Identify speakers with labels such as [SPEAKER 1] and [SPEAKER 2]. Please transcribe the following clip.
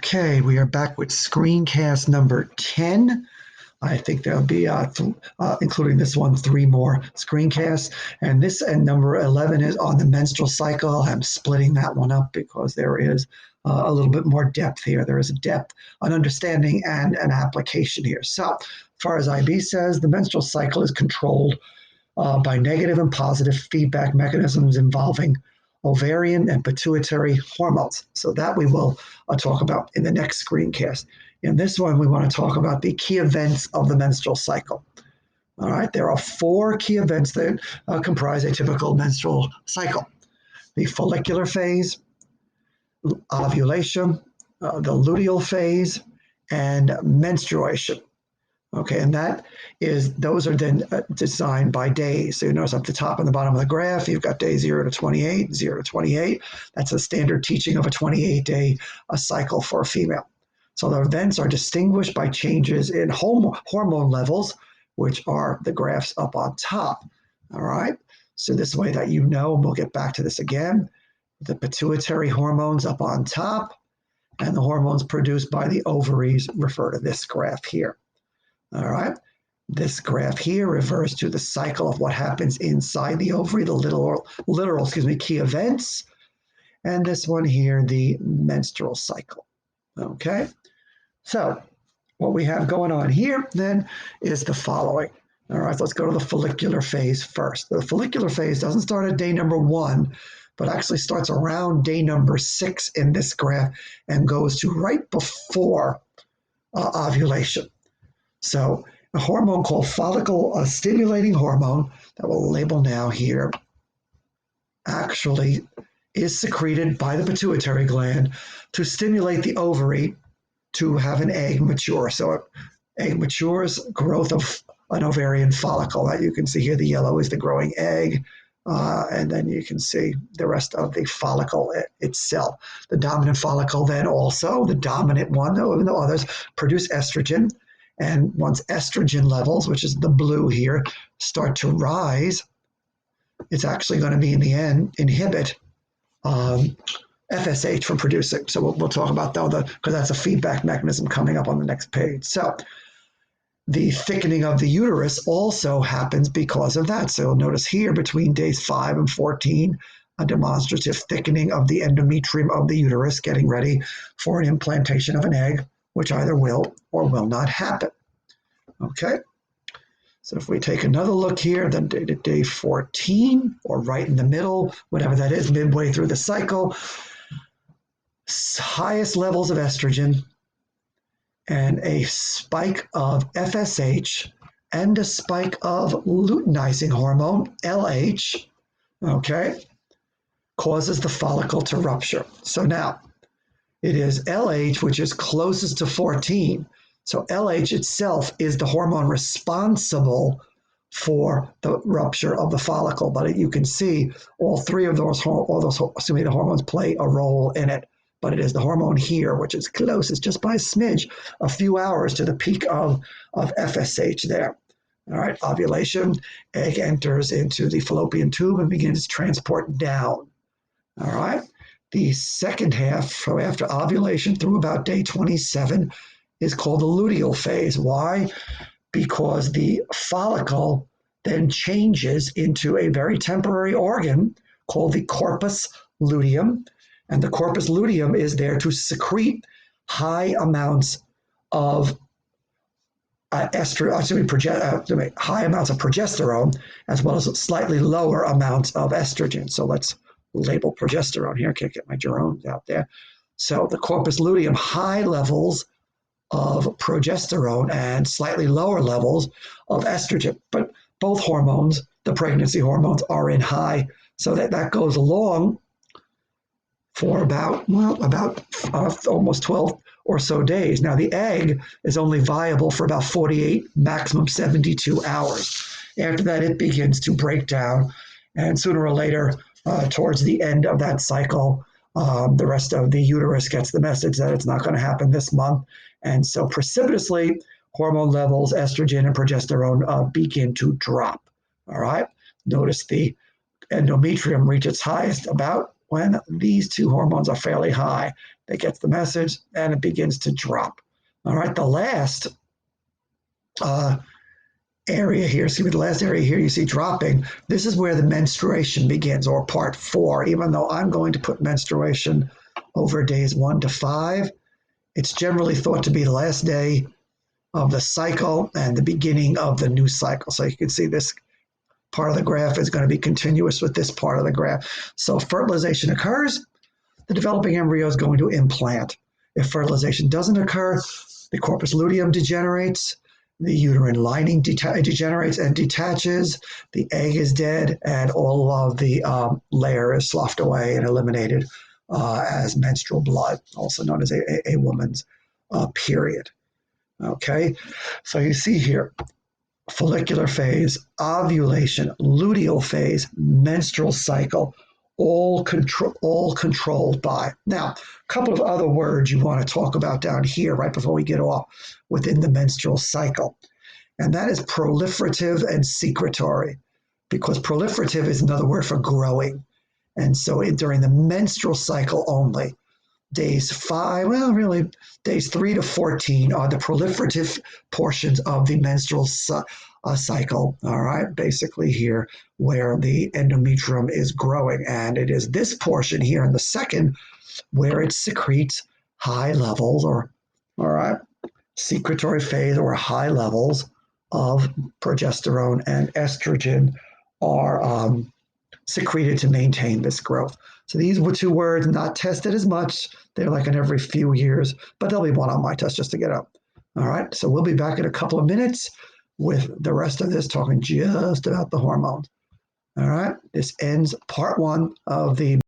[SPEAKER 1] Okay, we are back with Screencast number 10. I think there'll be, including this one, 3 more screencasts. And this and number 11 is on the menstrual cycle. I'm splitting that one up because there is a little bit more depth here. There is a depth, an understanding, and an application here. So, as far as IB says, the menstrual cycle is controlled by negative and positive feedback mechanisms involving ovarian and pituitary hormones. So that we will talk about in the next screencast. In this one, we want to talk about the key events of the menstrual cycle. All right, there are 4 key events that comprise a typical menstrual cycle. The follicular phase, ovulation, the luteal phase, and menstruation. Okay, and those are then designed by days. So you notice at the top and the bottom of the graph, you've got day 0 to 28, 0 to 28. That's a standard teaching of a 28-day cycle for a female. So the events are distinguished by changes in hormone levels, which are the graphs up on top. All right, so this way that you know, and we'll get back to this again, the pituitary hormones up on top, and the hormones produced by the ovaries refer to this graph here. All right, this graph here refers to the cycle of what happens inside the ovary, the literal key events, and this one here, the menstrual cycle. Okay, so what we have going on here then is the following. All right, so let's go to the follicular phase first. The follicular phase doesn't start at day number 1, but actually starts around day number 6 in this graph and goes to right before ovulation. So a hormone called follicle stimulating hormone that we'll label now here actually is secreted by the pituitary gland to stimulate the ovary to have an egg mature. So egg matures, growth of an ovarian follicle. That you can see here, the yellow is the growing egg, and then you can see the rest of the follicle itself. The dominant follicle then also, the dominant one, though, even though others produce estrogen. And once estrogen levels, which is the blue here, start to rise, it's actually going to be in the end inhibit FSH from producing. So we'll talk about that because that's a feedback mechanism coming up on the next page. So the thickening of the uterus also happens because of that. So you'll notice here between days 5 and 14, a demonstrative thickening of the endometrium of the uterus, getting ready for an implantation of an egg, which either will or will not happen. Okay, so if we take another look here, then day 14, or right in the middle, whatever that is, midway through the cycle, highest levels of estrogen and a spike of FSH and a spike of luteinizing hormone, LH, okay, causes the follicle to rupture. So now, it is LH, which is closest to 14. So LH itself is the hormone responsible for the rupture of the follicle. But you can see all 3 of those hormones play a role in it. But it is the hormone here, which is closest just by a smidge, a few hours to the peak of FSH there. All right, ovulation, egg enters into the fallopian tube and begins transport down. All right. The second half, so after ovulation through about day 27, is called the luteal phase. Why? Because the follicle then changes into a very temporary organ called the corpus luteum. And the corpus luteum is there to secrete high amounts of high amounts of progesterone, as well as slightly lower amounts of estrogen. So let's label progesterone here. Can't get my gerones out there. So the corpus luteum, high levels of progesterone and slightly lower levels of estrogen. But both hormones, the pregnancy hormones, are in high. So that goes along for about almost 12 or so days. Now the egg is only viable for about 48, maximum 72 hours. After that, it begins to break down, and sooner or later, towards the end of that cycle, the rest of the uterus gets the message that it's not going to happen this month. And so precipitously, hormone levels, estrogen and progesterone begin to drop. All right. Notice the endometrium reach its highest about when these 2 hormones are fairly high. it gets the message, and it begins to drop. All right, the last area here, see the last area here you see dropping, this is where the menstruation begins, or part 4. Even though I'm going to put menstruation over days 1 to 5, it's generally thought to be the last day of the cycle and the beginning of the new cycle. So you can see this part of the graph is going to be continuous with this part of the graph. So fertilization occurs, the developing embryo is going to implant. If fertilization doesn't occur, the corpus luteum degenerates, the uterine lining degenerates and detaches, the egg is dead, and all of the layer is sloughed away and eliminated as menstrual blood, also known as a woman's period. Okay, so you see here, follicular phase, ovulation, luteal phase, menstrual cycle, all controlled by. Now, a couple of other words you want to talk about down here right before we get off within the menstrual cycle, and that is proliferative and secretory, because proliferative is another word for growing. And so during the menstrual cycle only, days 3 to 14 are the proliferative portions of the menstrual cycle, all right, basically here where the endometrium is growing. And it is this portion here in the second where it secretes high levels, or, all right, secretory phase, or high levels of progesterone and estrogen are secreted to maintain this growth. So these were 2 words not tested as much. They're like in every few years, but there'll be one on my test just to get up. All right, so we'll be back in a couple of minutes with the rest of this, talking just about the hormones. All right, this ends part 1 of the